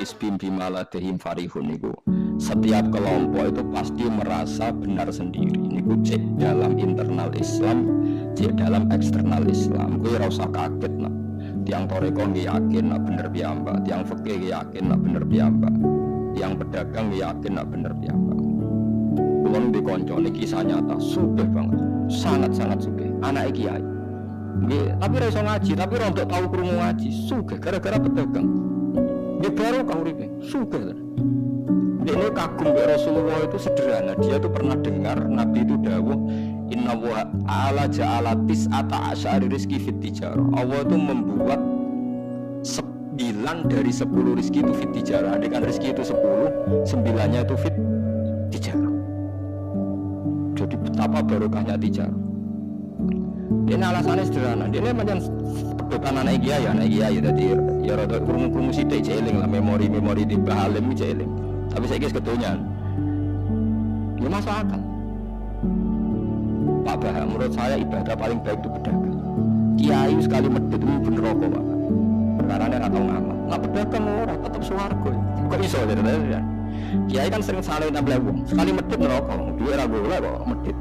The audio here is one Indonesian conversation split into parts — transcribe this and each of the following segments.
hizbin bima ladehim farihun niku setiap kelompok itu pasti merasa benar sendiri. Niku cek dalam internal Islam, cek dalam eksternal Islam. Kowe ora usah kaget nak. Tiang toreko yakin nak bener piyambak, tiang fikih yakin nak bener piyambak, tiang pedagang yakin nak bener piyambak. Kulo di kanca niki kisah nyata, sugih banget, sangat-sangat sugih. Anak kiai. Nggih, tapi ora iso ngaji, tapi ora untuk tahu krungu ngaji, sugih gara-gara pedagang. Nggih baru kau uripe, sugih. Dia kagum ke Rasulullah itu sederhana. Dia tuh pernah dengar Nabi itu dawuh, Inna wa ala ja'alatis ata asyari rizki fit tijarah. Allah itu membuat 9 dari 10 rizki itu fit tijarah. Adekan rizki itu 10, 9-nya itu fit tijarah. Jadi betapa barokahnya tijarah. Ini alasannya sederhana. Dia ini macam pedotan anak kiai. Jadi ya rada krungu-krungu sithik jeeling lah, memori di Bahalim jeeling. Tapi saya kira ketunyan, ya masuk akal. Pak Bah, menurut saya ibadah paling baik itu pedagang. Kiai sekali medit itu bener rokok Pak. Perkaranya nggak tahu ngamal. Nah pedagang orang tetap suwargo. Kok iso ya? Kiai kan sering salah nambah uang. Sekali medit ngerokok, dua ragu lah kok medit.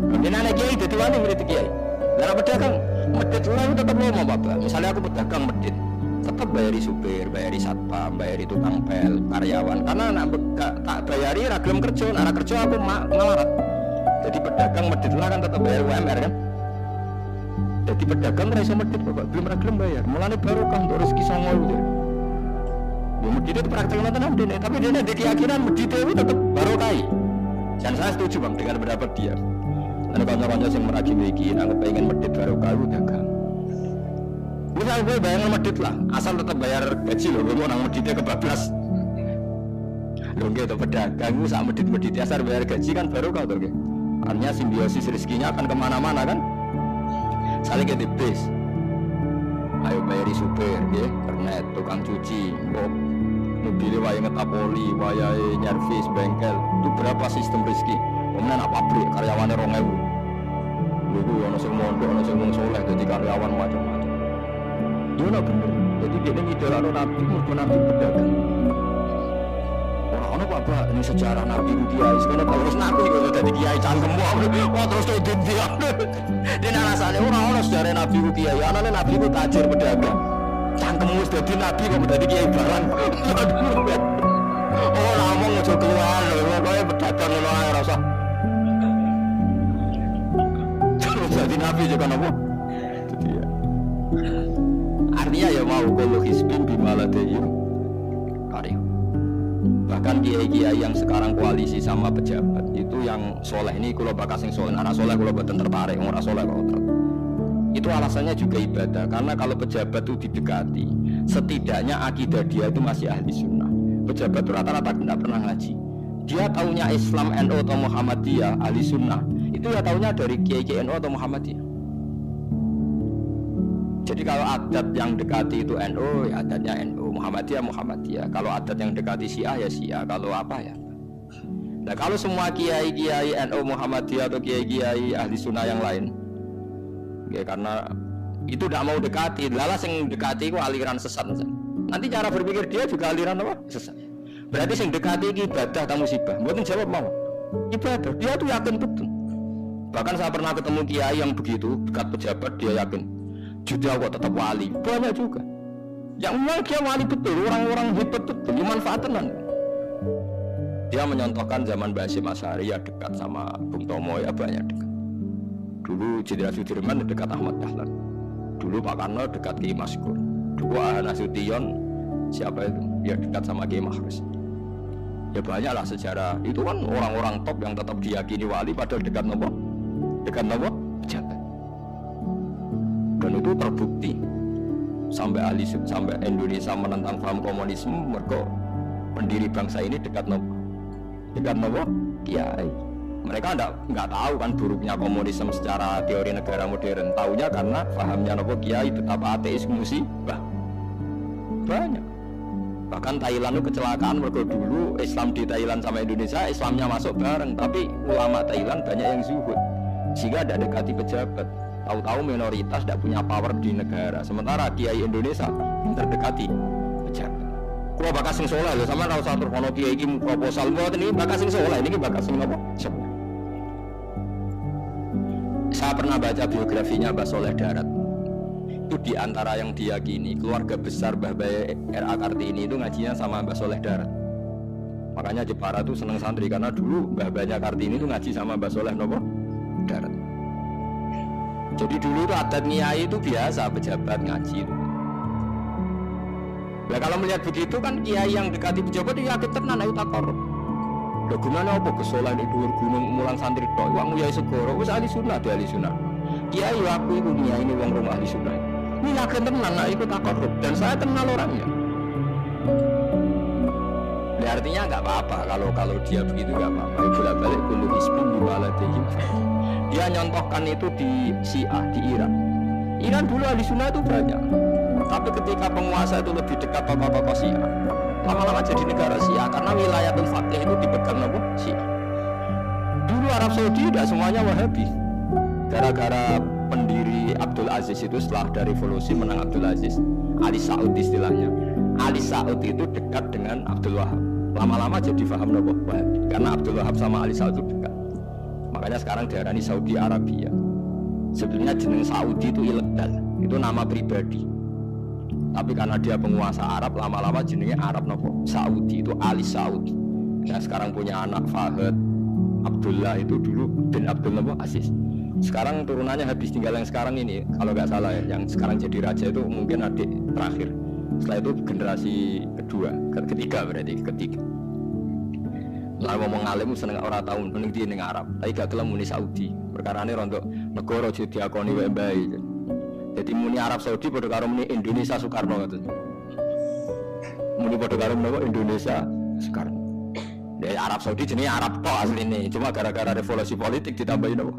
Mungkin anak kiai jadi wani medit kiai. Karena pedagang medit lah tetap mau Pak Bah. Misalnya aku pedagang medit, tetap bayari supir, bayari satpam, bayari tukang pel, karyawan. Karena anak tak bayari ragilem kerja, anak kerja aku ngelarat. Jadi pedagang medit lah kan tetap bayar UMR kan. Jadi pedagang merasa medit Bapak, belum ragilem bayar. Mulane barokah untuk rezeki songo itu. Ya medit itu praktek nonton dene, tapi dene ada keyakinan medit itu tetap barokai. Dan saya setuju Bang dengan pendapat dia. Ada kanca-kanca yang meragimi iki, anggap pengen medit barokah itu dagang. Misal gue bayangan medit lah, asal tetap bayar gaji loh, gue mau nang meditnya kebablas. Loh gitu pedagang, gue sama medit asal bayar gaji kan baru kau tuh. Artinya simbiosis rezekinya akan kemana-mana kan. Saling ke bis, ayo bayari supir, ya, kernet, tukang cuci, mobilnya waya ngetapoli, waya nyervis, bengkel, itu berapa sistem rezeki? Kemudian apa pabrik karyawannya 2.000. Gue ono sing mondok, ono sing soleh, jadi karyawan macam-macam. Dia nak bener, jadi dia ini idolano Nabi, mereka Nabi pedagang. Orang-orang apa? Ini sejarah Nabi kiai, sekarang terus Nabi kalau jadi kiai cangkemmu, wah terus itu dia. Dia alasannya orang-orang sejarah Nabi kiai, anaknya Nabi itu tajir pedagang. Cangkemmu jadi Nabi kok jadi kiai barang. Oh, ngomong ngejauh keluar, pokoknya pedagang loh, rasa. Terus jadi Nabi juga apa? Jadi ya. Artinya ya mau kalau hizbin bimaladehim karya. Bahkan kiai-kiai yang sekarang koalisi sama pejabat itu yang soleh ini kalau bakas yang soleh, anak soleh kalau buatan tertarik, orang soleh kalau itu alasannya juga ibadah. Karena kalau pejabat itu didekati, setidaknya akidah dia itu masih ahli sunnah. Pejabat itu rata-rata tidak pernah ngaji. Dia taunya Islam NU atau Muhammadiyah ahli sunnah. Itu ya taunya dari kiai-kiai NU atau Muhammadiyah. Jadi kalau adat yang dekati itu NU, ya adatnya NU, Muhammadiyah. Kalau adat yang dekati Syiah ya Syiah, kalau apa ya. Nah kalau semua kiai-kiai NU, Muhammadiyah atau kiai-kiai ahli sunnah yang lain, ya karena itu tidak mau dekati, lalas yang dekati itu aliran sesat. Nanti cara berpikir dia juga aliran apa? Sesat. Berarti yang dekati itu ibadah atau musibah. Buatin jawab mau. Ibadah, dia tuh yakin betul. Bahkan saya pernah ketemu kiai yang begitu, dekat pejabat dia yakin. Juga kok tetap wali, banyak juga. Yang memang dia wali betul, orang-orang hebat betul, dimanfaatkan. Dia menyontohkan zaman Mbah Hasyim Asy'ari ya dekat sama Bung Tomo ya banyak dekat. Dulu Jenderal Sudirman dekat Ahmad Dahlan. Dulu Pak Karno dekat Kiai Maskur. Dulu Nasution siapa itu? Ya dekat sama Kiai Mahrus. Ya banyaklah sejarah. Itu kan orang-orang top yang tetap diyakini wali padahal dekat nopo? Dekat nopo? Pejabat. Dan itu terbukti sampai Indonesia menentang paham komunisme, mereka pendiri bangsa ini dekat nopo kiai. Mereka nggak tahu kan buruknya komunisme secara teori negara modern. Taunya karena pahamnya nopo kiai betapa ateis musibah banyak. Bahkan Thailand itu kecelakaan mereka dulu Islam di Thailand sama Indonesia, Islamnya masuk bareng, tapi ulama Thailand banyak yang zuhud sehingga tidak dekati pejabat. Tahu-tahu minoritas tidak punya power di negara. Sementara kiai Indonesia terdekati pejabat. Kalau bakas sing soleh lho, sama ora usah terus ono kiai iki proposal mboten iki bakas sing soleh, niki bakas sing apa? Saya pernah baca biografinya Mbah Soleh Darat. Itu di antara yang diyakini keluarga besar Mbah Bae R.A. Kartini itu ngajinya sama Mbah Soleh Darat. Makanya Jepara tuh seneng santri karena dulu Mbah Bae Kartini itu ngaji sama Mbah Soleh nopo Darat. Jadi dulu tuh adat niai itu biasa pejabat ngaji itu. Nah kalau melihat begitu kan kiai yang dekati pejabat itu yakin tenan ayo tak korup. Lho gunane apa kesolan di dhuwur gunung mulang santri tok wong nguyai segoro wis ahli sunah de ahli sunah. Kiai aku iku niai ini wong rumah ahli sunah. Ini yakin tenan nek iku tak korup dan saya kenal orangnya. Ya, artinya nggak apa-apa kalau dia begitu nggak apa-apa. Bolak-balik kullu hisbin bima ladayhim. Dia nyontohkan itu di Syiah di Iran. Iran dulu ahli sunnah itu banyak. Tapi ketika penguasa itu lebih dekat tokoh-tokoh Syiah, lama-lama jadi negara Syiah karena wilayatul faqih itu dipegang nopo Syiah. Dulu Arab Saudi tidak semuanya Wahabi. Gara-gara pendiri Abdul Aziz itu setelah ada revolusi menang Abdul Aziz, Ali Saud istilahnya. Ali Saud itu dekat dengan Abdul Wahab. Lama-lama jadi paham nopo Wahabi karena Abdul Wahab sama Ali Saud itu dekat. Makanya sekarang diarani Saudi Arabia. Sebenarnya jeneng Saudi itu ilegal, itu nama pribadi. Tapi karena dia penguasa Arab, lama-lama jenengnya Arab nopo Saudi itu Ali Saud. Nah sekarang punya anak Fahad Abdullah itu dulu bin Abdul nopo Aziz. Sekarang turunannya habis tinggal yang sekarang ini, kalau nggak salah ya, yang sekarang jadi raja itu mungkin adik terakhir. Setelah itu generasi ketiga berarti ketiga. Lah ngomong alim seneng ora tahun mending di ning Arab, tapi gak gelem muni Saudi. Perkarane rontok negara aja diakoni wae mbae. Jadi muni Arab Saudi padha karo muni Indonesia Soekarno ngoten. Muni padha karo menapa Indonesia Soekarno. Dari Arab Saudi jenenge Arab tok asline, cuma gara-gara revolusi politik ditambahin apa.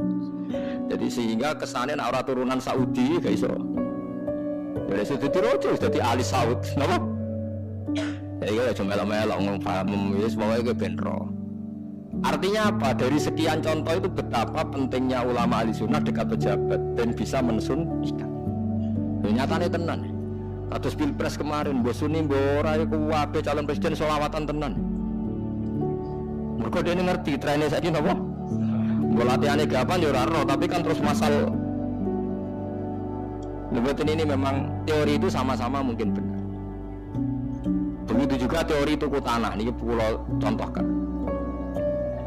Jadi sehingga kesane nek ora turunan Saudi gak iso. Dari situ dirojo dadi Ali Saud, napa? Ya iya cuma melok-melok ngomong paham wis pokoke ben ro. Artinya apa? Dari sekian contoh itu betapa pentingnya ulama ahli sunnah dekat pejabat dan bisa mensunnikan. Nyatane tenan. Kados pilpres kemarin mbok suni mbok ora iku wae calon presiden selawatan tenan. Mergo dene ngerti trene saiki napa? Mbok latihane gapan ya ora ro, tapi kan terus masal. Lebetin ini memang teori itu sama-sama mungkin benar. Begitu juga teori tuku tanah ini pulau contohkan.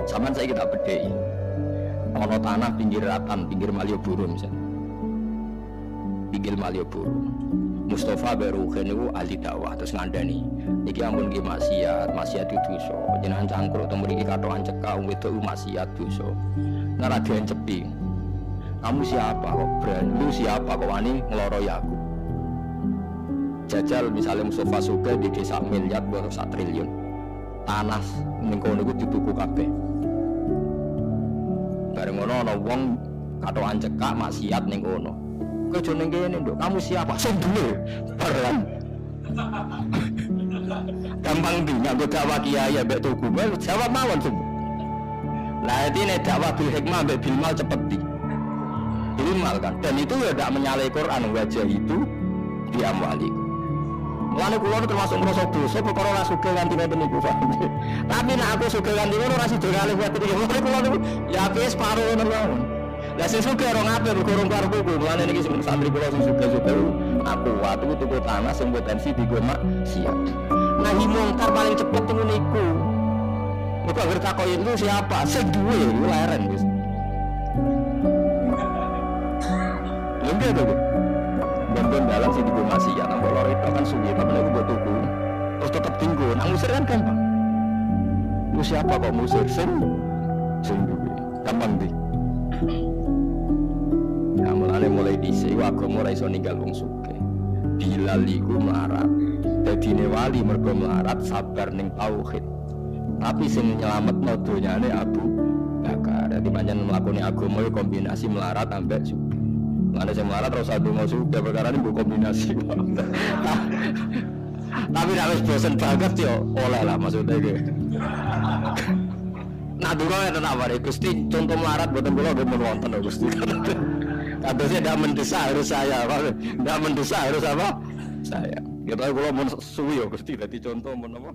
Zaman saya kita bedai. Ono tanah pinggir Ratan, pinggir Malioboro misalnya. Pinggir Malioboro. Mustafa Baruchen itu ahli dakwah terus ngandani. Niki ampun nggih maksiat itu dosa. Jenengan cangkruk temu mriki katokan cekak wong wedok maksiat dosa. Nek ra cepi. Kamu siapa kok berani? Lu siapa kok wani ngeloroi aku? Jajal misalnya Mustafa Suga di desa miliar baru 1 triliun tanah ning kono iku dituku kabeh. Bareng ngono ana wong katokan cekak maksiat ning kono. Kowe aja ning kene, Nduk. Kamu siapa? Sing duwe. Bareng. Gampang di nganggo dakwah kiai mbek tuku. Jawab mawon semua. Lah iki nek dakwah bil hikmah mbek bil mal cepet di. Bilmal kan. Dan itu ya tidak menyalahi Quran wajah itu di amwaliku. Mulane kula termasuk ngrasa dosa perkara ora sugih nganti ngoten niku, Pak. Tapi nek aku sugih nganti ngono ora sida kalih ngoten iki. Mulane kula niku ya wis paro ngono mawon. Lah sing sugih ora ngape perkara karo kuwi. Mulane niki sing santri kula sing sugih-sugih aku watu tuku tanah sing potensi digo maksiat. Nah mungkar paling cepet ngono niku. Muga ngerti takoki itu siapa? Sing duwe iku leren wis. Enggak tuh, bantuan dalam sih digo maksiat, nampak lor itu kan sulit, tapi aku buat tuku, terus tetap tinggu, nah musir kan gampang. Lu siapa kok musir? Sing duwe, gampang deh. Nah mulai dhisik, aku mulai iso ninggal wong sugih. Bilal iku melarat, dadine wali mergo melarat sabar ning tauhid. Tapi sing nyelametno donyane Abu Bakar. Dadi pancen mlakoni agama kombinasi melarat ambek sugih. Mana saya melarat terus satu mau sudah perkara ini kombinasi. Tapi nek wis bosen banget yo oleh lah maksudnya iki. Nah dulu ya tenan wae Gusti contoh melarat boten kula nggih mun wonten Gusti. Kadosnya ndak mendesak harus saya, ndak mendesak harus apa? Saya. Ya tapi kalau mau suwi ya Gusti dadi contoh mun apa?